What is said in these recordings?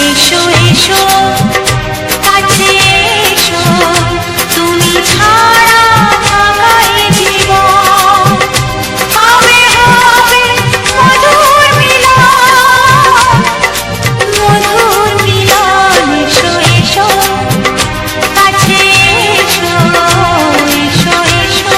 এসো এসো কাছে এসো, তুমি ছাড়া ফাঁকা এ জীবন। হবে হবে মধুর মিলন, মধুর মিলন। এসো এসো কাছে এসো, এসো এসো।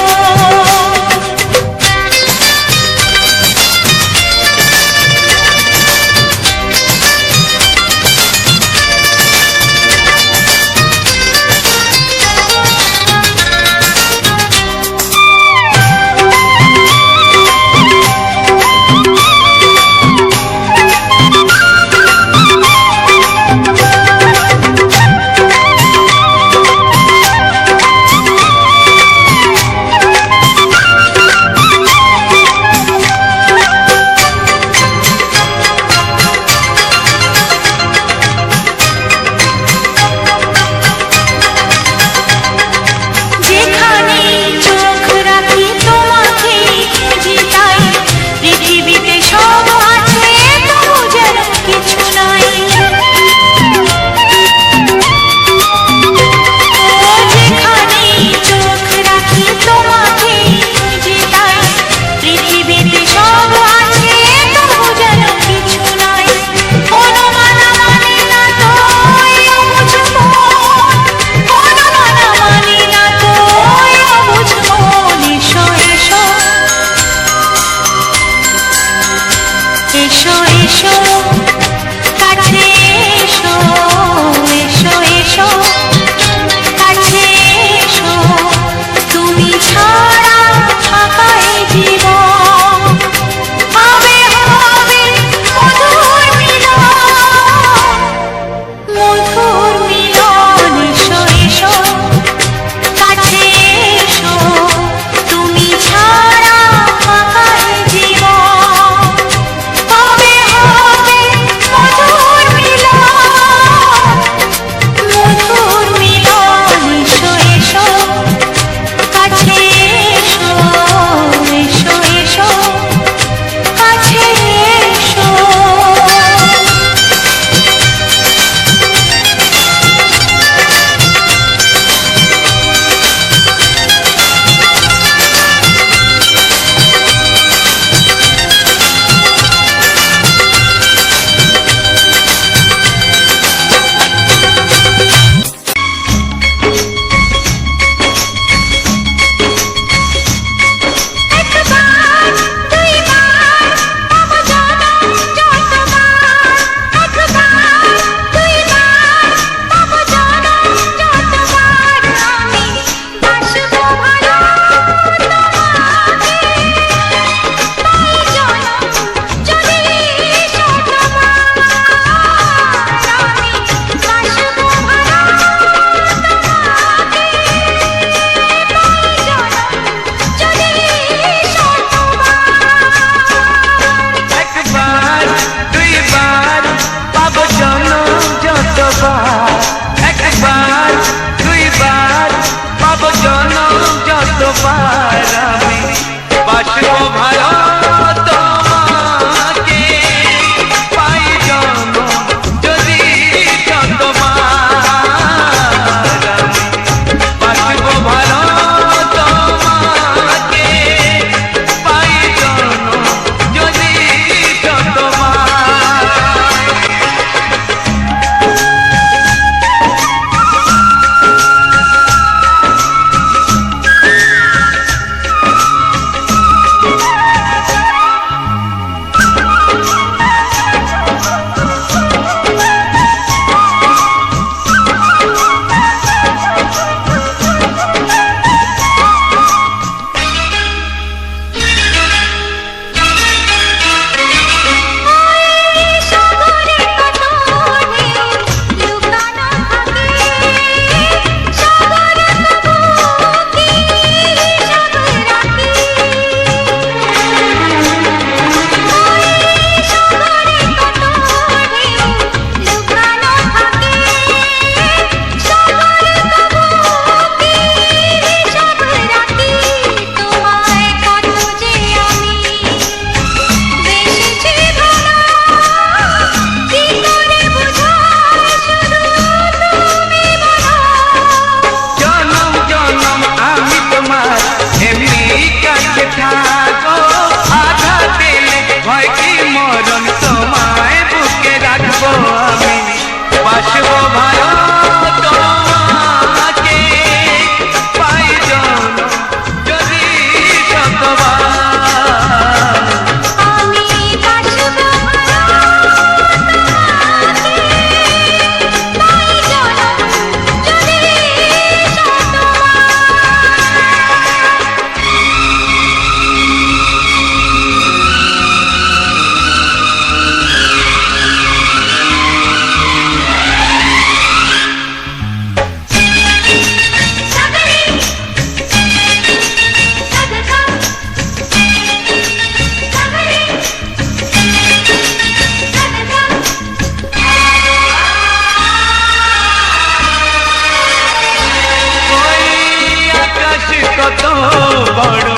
বড়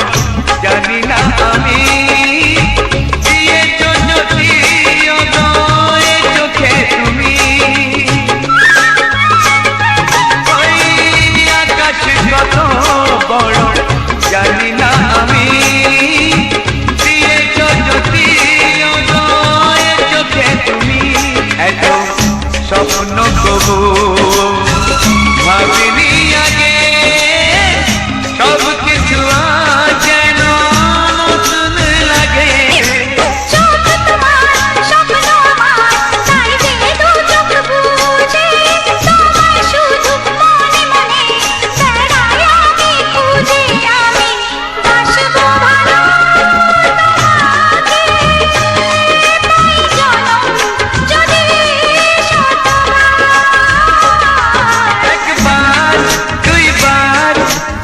জানি না আমি দিয়েছো যদি অদয় চোখে তুমি ওই আকাশ কত বড় জানি না আমি দিয়েছো যদি অদয় চোখে তুমি এত স্বপ্ন কবু ভাবিনি আগে সব কিছু যেন নতুন লাগে চোখ তোমার স্বপ্ন আমার তাই যে দু চোখ বুঝে তোমায় শুধু মনে মনে বেড়াই আমি খুঁজে আমি বাসবো ভালো তোমাকে তাই জনম যদি একবার দুইবার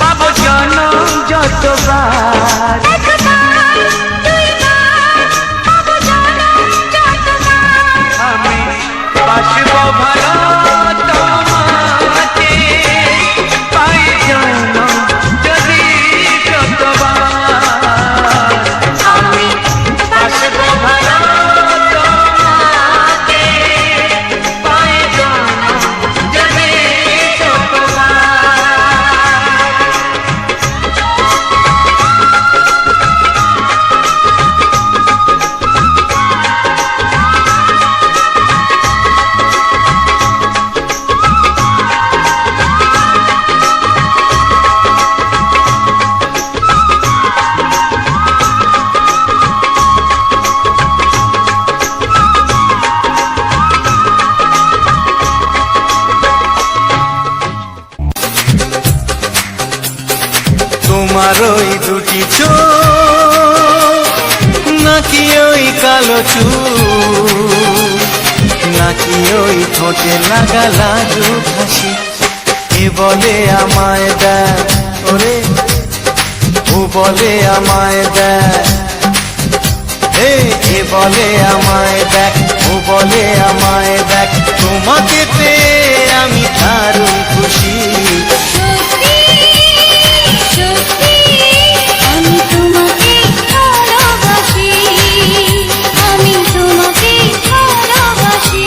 পাবো জনম যতবার আমি বাসবো ভালো তোমাকে পাই জনম যদি যতবার আমি বাসবো ভালো তোমাকে পাই জনম যদি যতবার তোমার ওই দুটি চোখ নাকি ওই কালো চুল নাকি ওই ঠোঁটে লাগা লাজু হাসি এ বলে আমায় দেখ ওরে ও বলে আমায় দেখ এ বলে আমায় দেখ ও বলে আমায় দেখ তোমাকে পেয়ে আমি দারুণ খুশি সত্যি সত্যি আমি তোমাকে ভালোবাসি আমি তোমাকে ভালোবাসি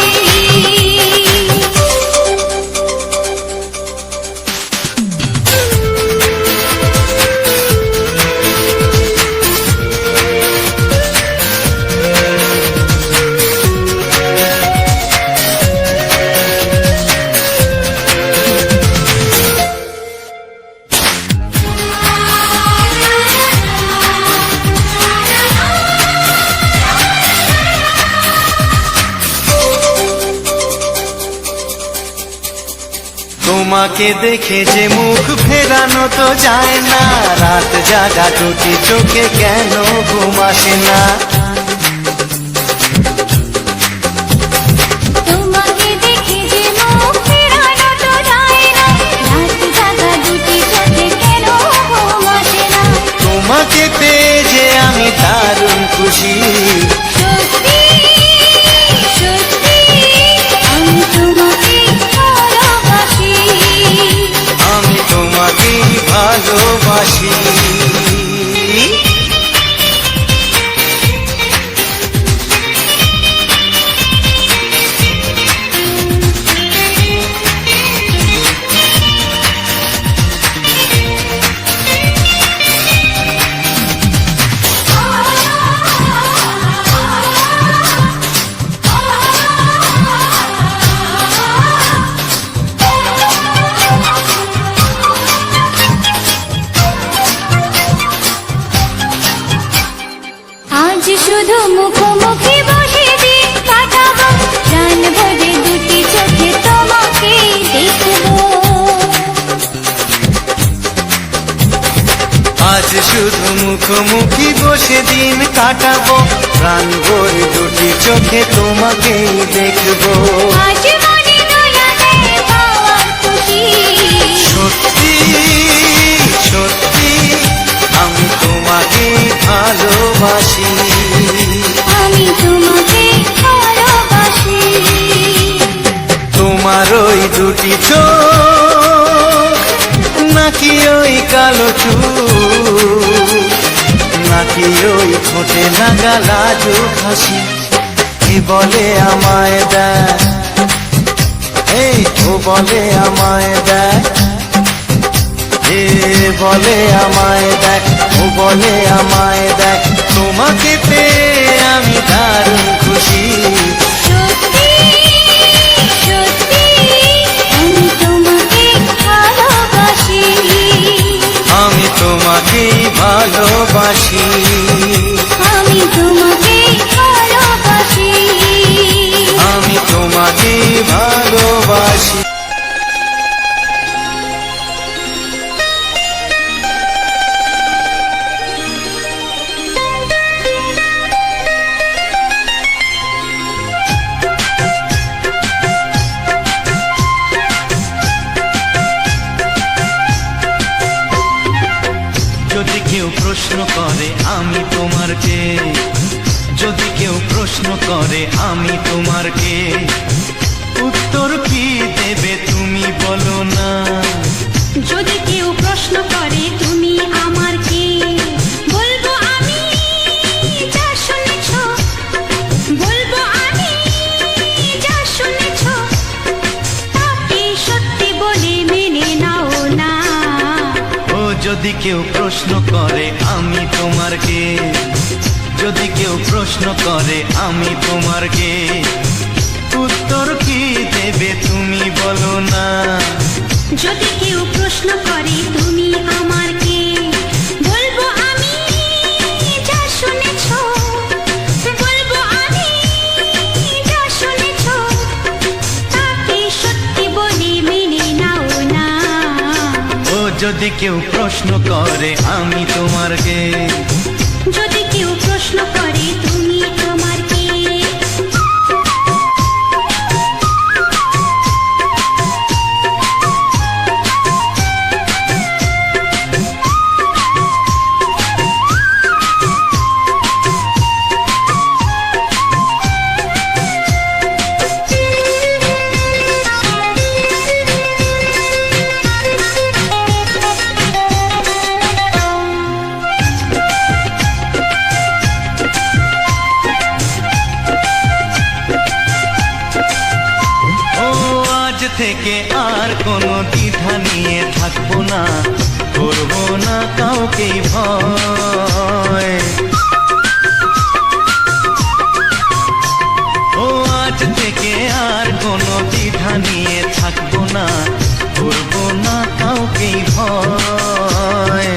তোমাকে দেখে যে মুখ ফেরানো তো যায় না রাত জাগা দুটি চোখে কেন ঘুম আসে না তোমাকে দেখে যে মুখ ফেরানো তো যায় না রাত জাগা দুটি চোখে কেন ঘুম আসে না তোমাকে পেয়ে যে আমি দারুণ খুশি সত্যি সত্যি আমি তোমাকে ভালোবাসি আমি তোমাকে ভালোবাসি আজ শুধু মুখোমুখি বসে দিন কাটাবো প্রাণ ভরে দুটি চোখে তোমাকে দেখবো আজ শুধু মুখোমুখি বসে দিন কাটাবো প্রাণ ভরে দুটি চোখে তোমাকেই দেখবো আজ মনে দোলাতে পাওয়ার খুশি সত্যি সত্যি আমি তোমাকে ভালোবাসি আমি তোমাকে ভালোবাসি তোমার ওই দুটি চোখ নাকি ওই কালো চুল, নাকি ওই ঠোঁটে লাগা লাজুক হাসি। কে বলে আমায় দেখ, এই ও বলে আমায় দেখ, এ বলে আমায় দেখ, ও বলে আমায় দেখ, তোমাকে পেয়ে আমি দারুণ খুশি। সত্যি সত্যি আমি তোমাকে ভালোবাসি, আমি তোমাকেই ভালোবাসি, আমি তোমাকে ভালোবাসি। আমি তোমাকেই ভালোবাসি। যদি কেউ প্রশ্ন করে আমি তোমার কে, যদি কেউ প্রশ্ন করে আমি তোমার কে, উত্তর কি দেবে তুমি বলো না। যদি কেউ প্রশ্ন করে তুমি আমার কে, বলবো আমি যা শুনেছ, বলবো আমি যা শুনেছ, তাকে সত্যি বলে মেনে নাও না। ও যদি কেউ প্রশ্ন করে আমি তোমার কে, যদি কেউ প্রশ্ন করে আমি তোমার কে, উত্তর কি দেবে তুমি বলো না। যদি কেউ প্রশ্ন করে তুমি আমার কে, বলবো আমি যা শুনেছ, বলবো আমি যা শুনেছ, তাকে সত্যি বলে মেনে নাও না। ও যদি কেউ প্রশ্ন করে আমি তোমার কে, যদি কেউ প্রশ্ন করে তুমি আমার কে। থেকে আর কোনো দ্বিধা নিয়ে থাকবো না, করবো না কাউকে ভয়। ও আজ থেকে আর কোনো দ্বিধা নিয়ে থাকবো না, করবো না কাউকে ভয়।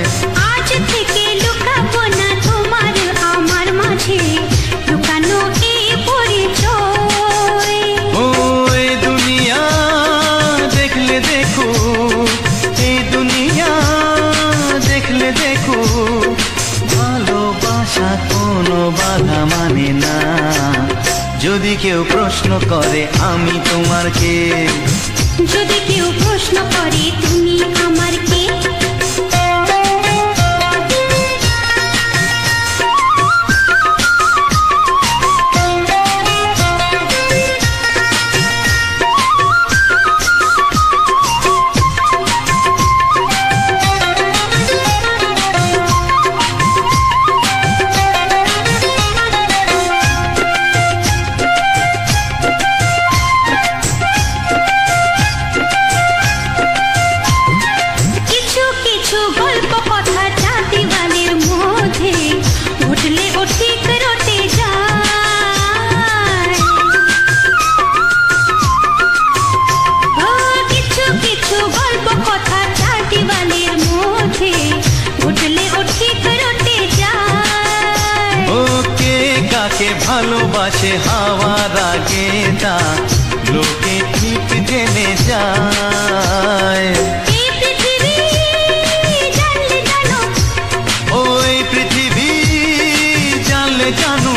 আজ থেকে লুকাবো না তোমার আমার মাঝে লুকানো এই পরিচয়। ও এই দুনিয়া দেখলে দেখো, এই দুনিয়া দেখলে দেখো, ভালোবাসা কোনো বাধা মানে না। যদি কেউ প্রশ্ন করে আমি তোমার কে, যদি কেউ প্রশ্ন করে তুমি আমার কে। ভালোবাসে হাওয়ার আগে তা লোকে ঠিক জেনে যায়। ওই পৃথিবী জানলে জানো,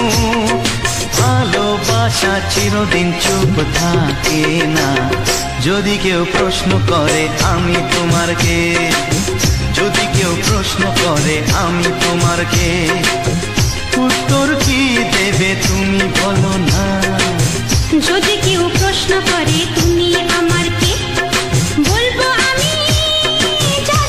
ভালোবাসা চিরদিন চুপ থাকে না। যদি কেউ প্রশ্ন করে আমি তোমার কে, যদি কেউ প্রশ্ন করে আমি তোমার কে, উত্তর কি দেবে তুমি বলো না। যদি কেউ প্রশ্ন করে তুমি আমার কে, বলবো আমি যা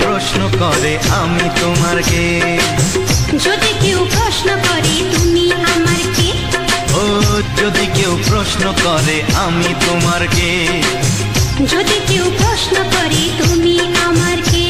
প্রশ্ন করে আমি তোমার কে, যদি কেউ প্রশ্ন করে তুমি আমার কে, ও যদি কেউ প্রশ্ন করে আমি তোমার কে, যদি কেউ প্রশ্ন করে তুমি আমার কে।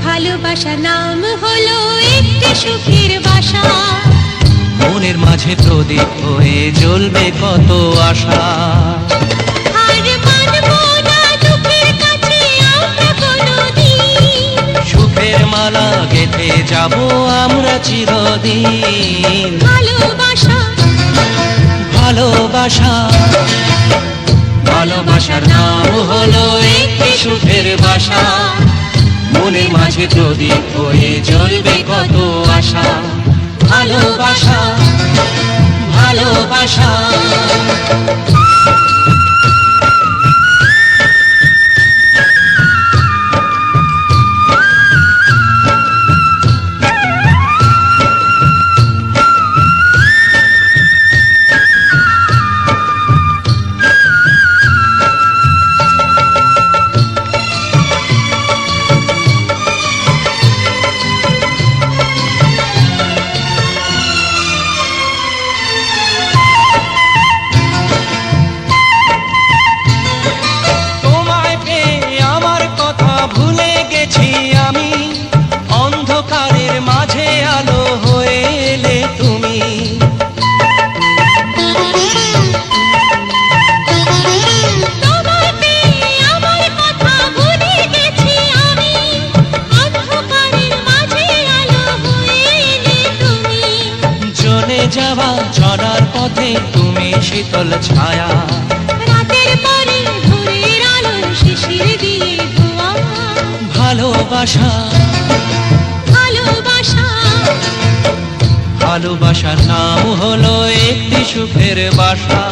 ভালোবাসা নাম হলো একটি সুখের বাসা, মনের মাঝে প্রদীপ হয়ে জ্বলবে কত আশা। আর মানবো না দুঃখের কাছে আমরা কোনোদিন, সুখের মালা গেঁথে যাব আমরা চিরদিন। ভালোবাসা ভালোবাসা ভালোবাসার নাম হলো একটি সুখের বাসা, মনের মাঝে প্রদীপ হয়ে জ্বলবে কত আশা। ভালোবাসা ভালোবাসা যাওয়া চলার পথে তুমি শীতল ছায়া, রাতের পরে ভোরের আলো শিশির দিয়ে ধোয়া। ভালোবাসা ভালোবাসা ভালোবাসার নাম হলো একটি সুখের বাসা,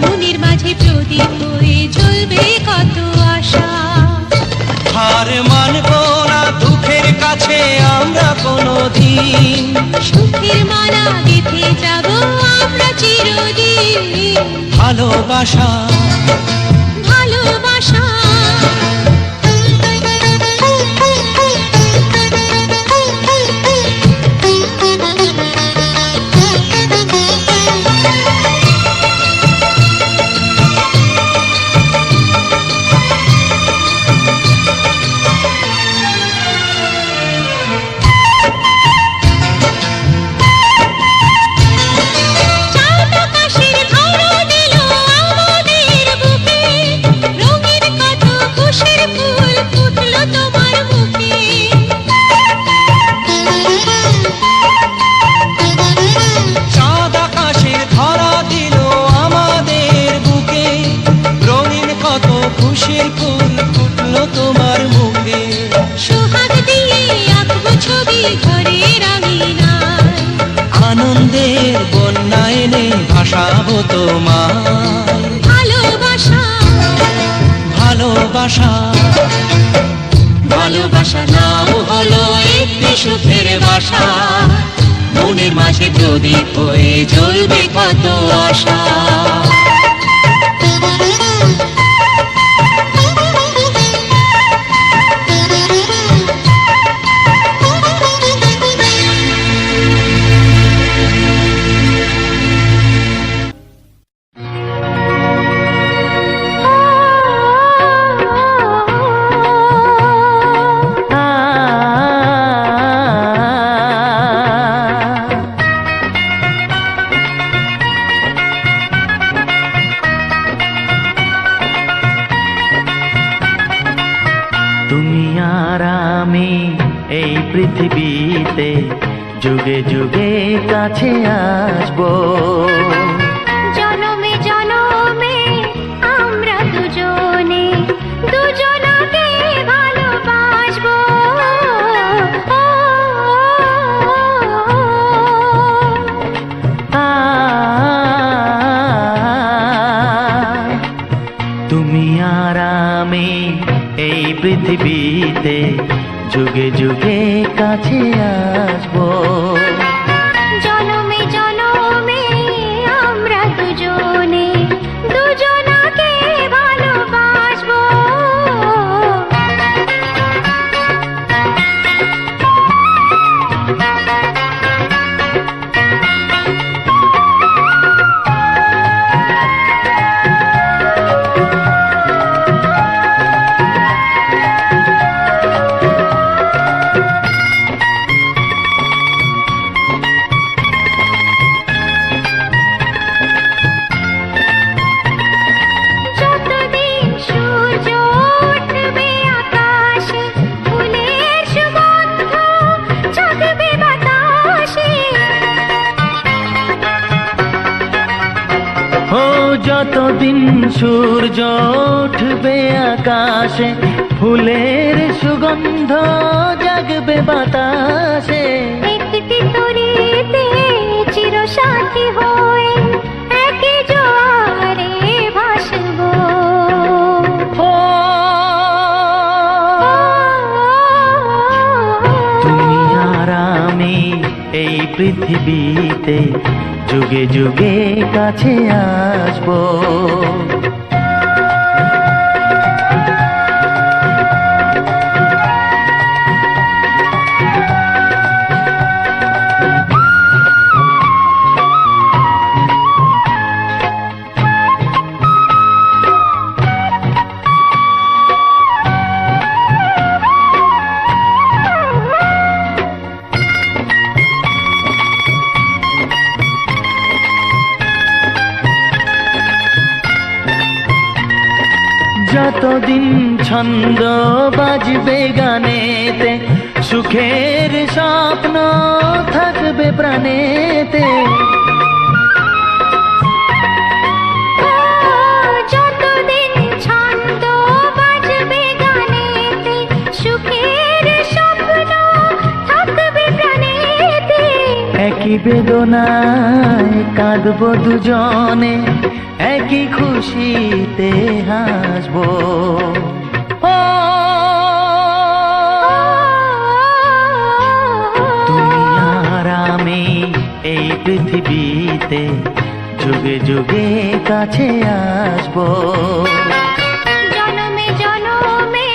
মনের মাঝে প্রদীপ হয়ে জ্বলবে কত আশা। হার মানব না দুঃখের কাছে আমরা কোনোদিন, সুখের মালা গেঁথে যাব আমরা চিরদিন। ভালোবাসা ভালোবাসা খুশির ফুল ফুটলো তোমার মুখে, সোহাগ দিয়ে আঁকবো ছবি ঘরের আঙিনায়, আনন্দের বন্যা এনে ভাসাবো তোমায়। ভালোবাসা ভালোবাসা ভালোবাসা নাম হলো একটি সুখের বাসা, মনের মাঝে প্রদীপ হয়ে জ্বলবে কত আশা। যুগে যুগে কাছে আসবো। জনমে জনমে আমরা দুজনে দুজনাকে ভালোবাসবো। তুমি আর আমি এই পৃথিবীতে যুগে যুগে কাছে আসবো। জনমে জনমে আমরা দুজনে দুজনাকে ভালোবাসবো। যতদিন সূর্য উঠবে আকাশে, ফুলের সুগন্ধ জাগবে বাতাসে। ও যতদিন সূর্য উঠবে আকাশে, ফুলের সুগন্ধ জাগবে বাতাসে। একটি তরিতে চিরসাথী হয়ে একই জোয়ারে ভাসবো। ও তুমি আর আমি এই পৃথিবীতে যুগে যুগে কাছে আসবো। যতদিন ছন্দ বাজবে গানেতে, সুখের স্বপ্ন থাকবে প্রাণেতে। যতদিন ছন্দ বাজবে গানেতে, সুখের স্বপ্ন থাকবে প্রাণেতে। একই বেদনায় কাঁদবো দুজনে, একই খুশিতে হাসবো। ও তুমি আর আমি এই পৃথিবীতে যুগে যুগে কাছে আসবো। জনমে জনমে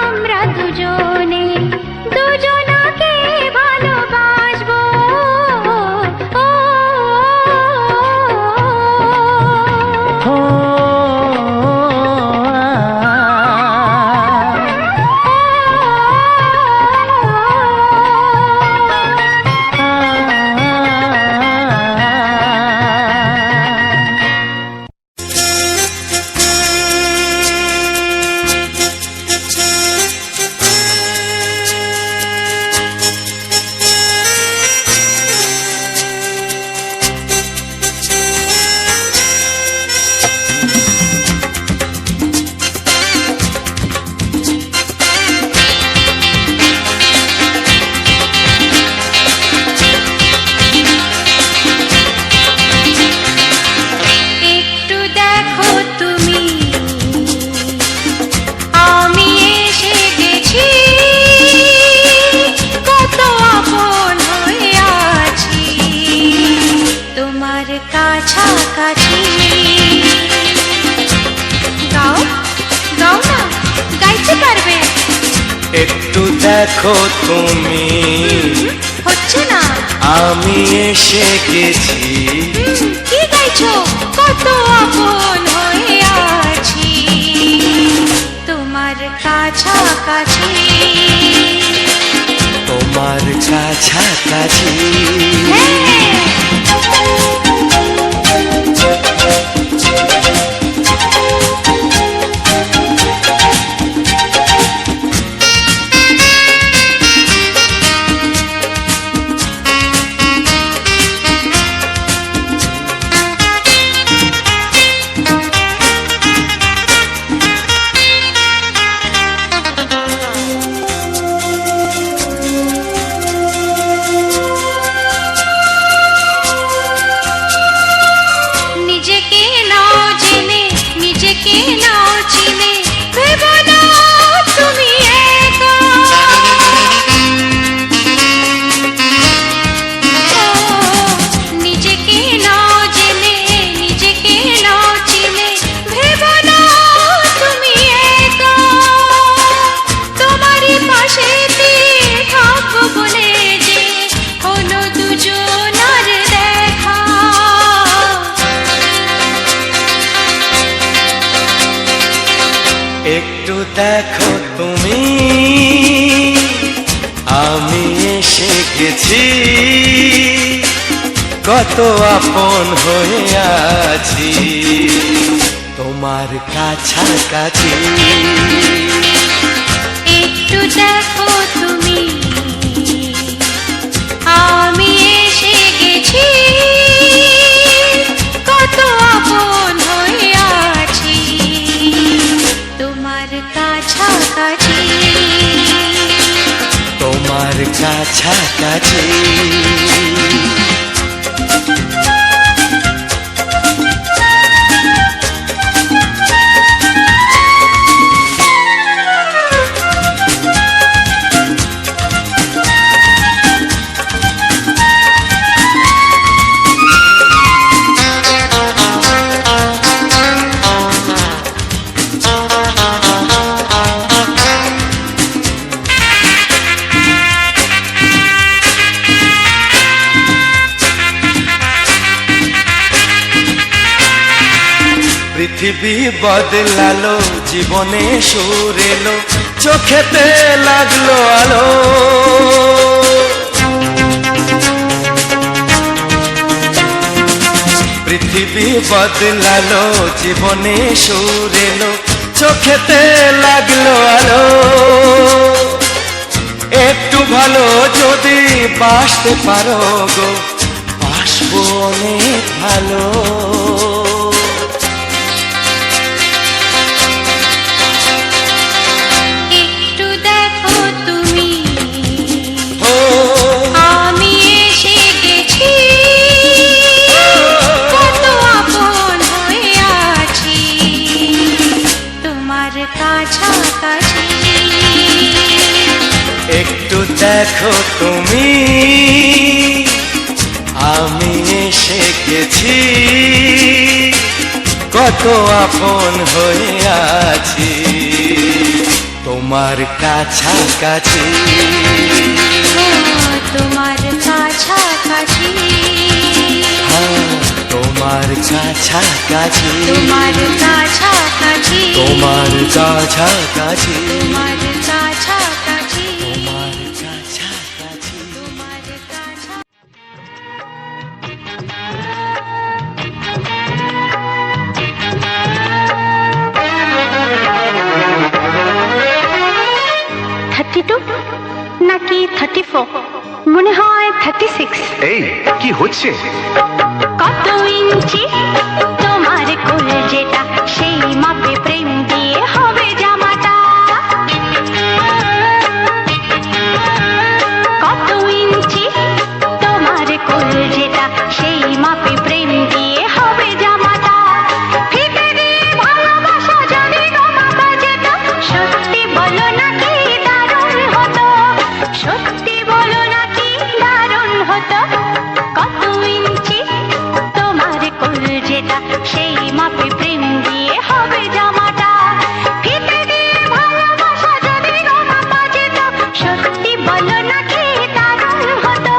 আমরা দুজনে দুজনাকে ভালোবাসবো। একটু দেখো তুমি, আমি এসে গেছি, কত আপন হয়ে আছি তোমার কাছাকাছি। গাও গাও না, গাইতে পারবে? একটু দেখো তুমি, হচ্ছে না। আমি এসে গেছি, কি গাইছো? কত আপন হয়ে আছি তোমার কাছাকাছি। তোমার কাছাকাছি। দেখো তুমি আমি এসে গেছি কত আপন হয়ে আছি তোমার কাছাকাছি একটু দেখো তুমি আমি এসে গেছি কত আপন হয়ে আছি তোমার কাছাকাছি তোমার কাছাকাছি পৃথিবী বদলালো জীবনে সুর এলো চোখেতে লাগলো আলো পৃথিবী বদলালো জীবনে সুর এলো চোখেতে লাগলো আলো একটু ভালো যদি বাসতে পারো গো বাসবো অনেক ভালো একটু দেখো তুমি আমি এসে গেছি কত আপন হয়ে আছি তোমার কাছাকাছি একটু দেখো তুমি আমি এসে গেছি কত আপন হয়ে আছি তোমার কাছাকাছি তোমার কাছাকাছি হ্যাঁ, তোমার কাছাকাছি তোমার কাছাকাছি তোমার কাছাকাছি তোমার কাছাকাছি তোমার কাছাকাছি তোমার কাছাকাছি 32 নাকি 34 মনে হয় 36 এই কি হচ্ছে কত ইঞ্চি তোমার কোল যেটা সেই মাপে প্রেম দিয়ে হবে জামাটা কত ইঞ্চি তোমার কোল যেটা সেই মাপে প্রেম দিয়ে হবে জামাটা ফিতে দিয়ে ভালোবাসা যদি গো মাপা যেত সত্যি বলো নাকি দারুণ হতো সত্যি বলো নাকি দারুণ হতো কত ইঞ্চি তোমার কোল যেটা সেই মাপে প্রেম দিয়ে হবে জামাটা ফিতে দিয়ে ভালোবাসা যদি গো মাপা যেত সত্যি বলো নাকি দারুণ হতো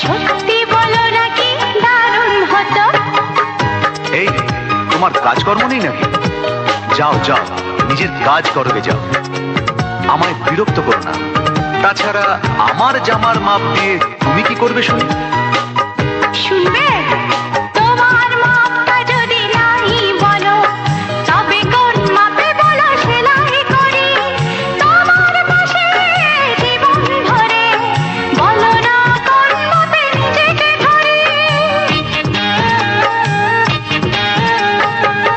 সত্যি বলো নাকি দারুণ হতো এই তোমার কাজকর্ম নেই নাকি যাও যাও নিজের কাজ করবে যাও আমায় বিরক্ত করো না তাছাড়া আমার জামার মাপ দিয়ে তুমি কি করবে শুনি শুনবে তোমার মাপটা যদি নাই বলো তবে কোন মাপে বলো সেলাই করি তোমার পাশে জীবন ধরে বলো না কোন মাপে নিজেকে ধরি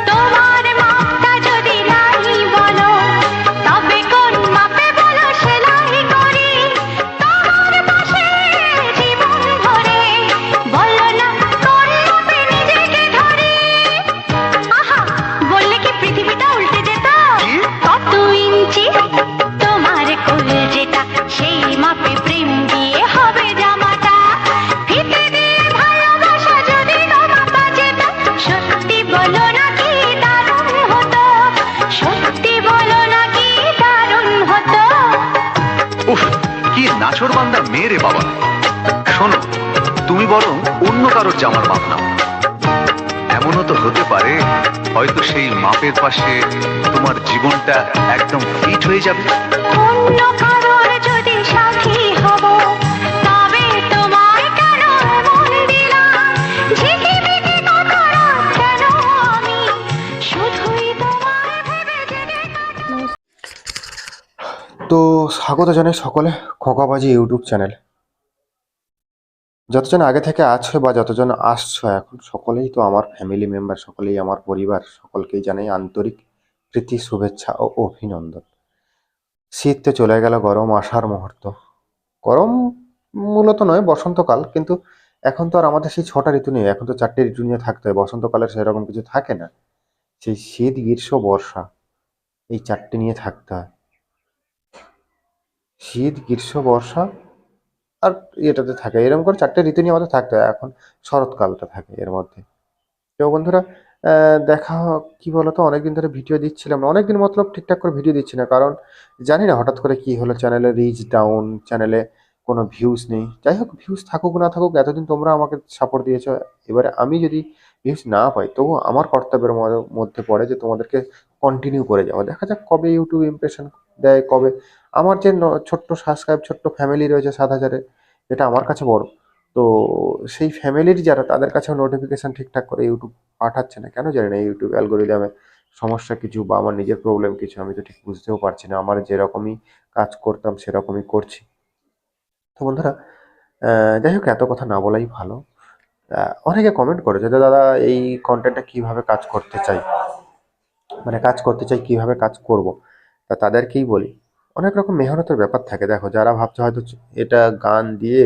তোমার মাপটা যদি নাই বলো তবে কোন মাপে বলো সেলাই করি তোমার পাশে জীবন ধরে বলো না কোন মাপে নিজেকে ধরি আহা বললে কি পৃথিবীটা উল্টে যেত কত ইঞ্চি তোমার কোল যেটা সেই মাপে প্রেম দিয়ে হবে জামাটা ফিতে দিয়ে ভালোবাসা যদি গো মাপা যেত সত্যি বলো নাকি দারুণ হতো সত্যি বলো নাকি দারুণ হতো উফ কি নাছোড়বান্দা মেয়ে রে বাবা শোনো তুমি বরং অন্য কারোর জামার মাপ নাও এমনও তো হতে পারে হয়তো সেই মাপের পাশে তোমার জীবনটা একদম ফিট হয়ে যাবে। অন্য কারোর যদি সাথী হব তবে তোমায় কেন মন দিলাম ঝিকিমিকি কত রাত কেন আমি শুধুই তোমায় ভেবে জেগে কাটাই। তো স্বাগত জানাই সকলে খোকাবাজি ইউটিউব চ্যানেল। যতজন আগে থেকে আছো বা যতজন আসছো এখন সকলেই তো আমার ফ্যামিলি মেম্বার, সকলেই আমার পরিবার, সকলকেই জানাই আন্তরিক প্রীতি, শুভেচ্ছা ও অভিনন্দন। শীত তো চলে গেল, গরম আসার মুহূর্ত। গরম মূলত নয়, বসন্তকাল, কিন্তু এখন তো আর আমাদের সেই 6টা ঋতু নেই, এখন তো 4টে ঋতু নিয়ে থাকতে হয়। বসন্তকালের সেরকম কিছু থাকে না, সেই শীত, গ্রীষ্ম, বর্ষা, এই 4টে নিয়ে থাকতে হয়। শীত, গ্রীষ্ম, বর্ষা আর এটাতে থাকে, এরকম করে 4টে ঋতু নিয়ে আমাদের থাকতে হয়। এখন শরৎকালটা থাকে এর মধ্যে। তো বন্ধুরা, দেখা কি বলতো, অনেকদিন ধরে ভিডিও দিচ্ছিলাম না, অনেকদিন মতলব ঠিকঠাক করে ভিডিও দিচ্ছি না, কারণ জানি না হঠাৎ করে কি হলো, চ্যানেলে রিচ ডাউন, চ্যানেলে কোনো ভিউজ নেই। যাই হোক, ভিউজ থাকুক না থাকুক, এতদিন তোমরা আমাকে সাপোর্ট দিয়েছো। এবারে আমি যদি ভিউজ না পাই, তবু আমার কর্তব্যের মধ্যে পড়ে যে তোমাদেরকে কন্টিনিউ করে যাওয়া। দেখা যাক কবে ইউটিউব ইমপ্রেশন দেয়, কবে আমার যে ছোট্ট সাবস্ক্রাইব, ছোট্ট ফ্যামিলি রয়েছে 7,000-এর, যেটা আমার কাছে বড়। তো সেই ফ্যামিলির যারা, তাদের কাছেও নোটিফিকেশান ঠিকঠাক করে ইউটিউব পাঠাচ্ছে না, কেন জানি না। ইউটিউব অ্যালগোরিদমে সমস্যা কিছু বা আমার নিজের প্রবলেম কিছু, আমি তো ঠিক বুঝতেও পারছি না। আমার যেরকমই কাজ করতাম সেরকমই করছি। তো বন্ধুরা, যাই হোক, এত কথা না বলাই ভালো। অনেকে কমেন্ট করেছে যে দাদা এই কন্টেন্টটা কিভাবে কাজ করতে চাই, মানে কাজ করতে চাই কিভাবে কাজ করব। তা তাদেরকেই বলি, অনেক রকম মেহনতের ব্যাপার থাকে। দেখো, যারা ভাবছে হয়তো এটা গান দিয়ে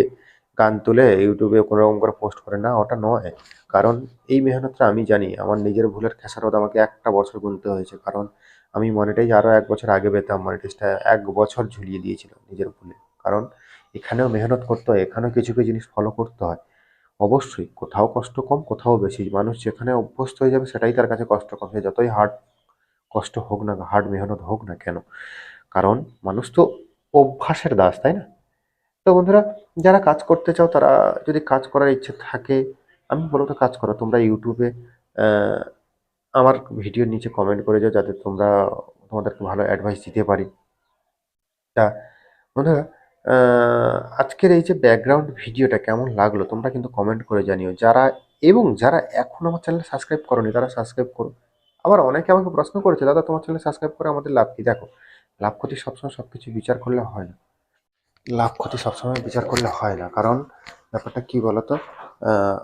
গান তুলে ইউটিউবে কোনো রকম করে পোস্ট করে, না, ওটা নয়। কারণ এই মেহনতটা আমি জানি, আমার নিজের ভুলের খেসারত আমাকে 1টা বছর গুনতে হয়েছে। কারণ আমি মনিটাইজ আরও 1 বছর আগে পেতাম, মনিটাইজটা 1 বছর ঝুলিয়ে দিয়েছিলাম নিজের ভুলে। কারণ এখানেও মেহনত করতে হয়, এখানেও কিছু কিছু জিনিস ফলো করতে হয়। অবশ্যই কোথাও কষ্ট কম, কোথাও বেশি। মানুষ যেখানে অভ্যস্ত হয়ে যাবে সেটাই তার কাছে কষ্ট কম, সে যতই কষ্ট হোক না, হার্ড মেহনত হোক না কেন। কারণ মানুষ তো অভ্যাসের দাস, তাই না? তো বন্ধুরা, যারা কাজ করতে চাও, তারা যদি কাজ করার ইচ্ছে থাকে, আমি বলবো তো কাজ করো। তোমরা ইউটিউবে আহ, আমার ভিডিওর নিচে কমেন্ট করে যাও, যাতে তোমাদেরকে ভালো অ্যাডভাইস দিতে পারি। তা বন্ধুরা, আজকের এই যে ব্যাকগ্রাউন্ড ভিডিওটা কেমন লাগলো তোমরা কিন্তু কমেন্ট করে জানিও। যারা এখন আমার চ্যানেল সাবস্ক্রাইব করোনি, তারা সাবস্ক্রাইব করো। আবার অনেকে আমাকে প্রশ্ন করেছে, দাদা তোমার চ্যানেল সাবস্ক্রাইব করে আমাদের লাভ কি? দেখো, লাভ ক্ষতি সবসময় সব কিছু বিচার করলে হয় না। লাভ ক্ষতি সবসময় বিচার করলে হয় না, কারণ ব্যাপারটা কি বলতো,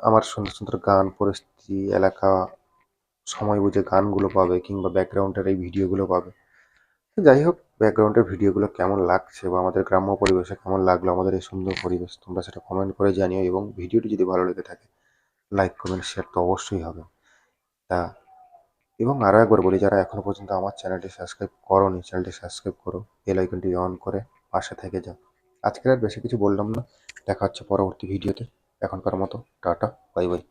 আমার সুন্দর সুন্দর গান, পরিস্থিতি, এলাকা, সময় বুঝে গানগুলো পাবে, কিংবা ব্যাকগ্রাউন্ডের এই ভিডিওগুলো পাবে। তো যাই হোক, ব্যাকগ্রাউন্ডের ভিডিওগুলো কেমন লাগছে বা আমাদের গ্রাম্য পরিবেশে কেমন লাগলো, আমাদের এই সুন্দর পরিবেশ, তোমরা সেটা কমেন্ট করে জানিও। এবং ভিডিওটি যদি ভালো লেগে থাকে, লাইক, কমেন্ট, শেয়ার তো অবশ্যই হবে। তা এবং আরও একবার বলি, যারা এখনো পর্যন্ত আমার চ্যানেলটি সাবস্ক্রাইব করোনি, চ্যানেলটি সাবস্ক্রাইব করো, বেল আইকনটি অন করে পাশে থেকে যাও। আজকের আর বেশি কিছু বললাম না, দেখা হচ্ছে পরবর্তী ভিডিওতে। এখনকার মতো টাটা, বাই বাই।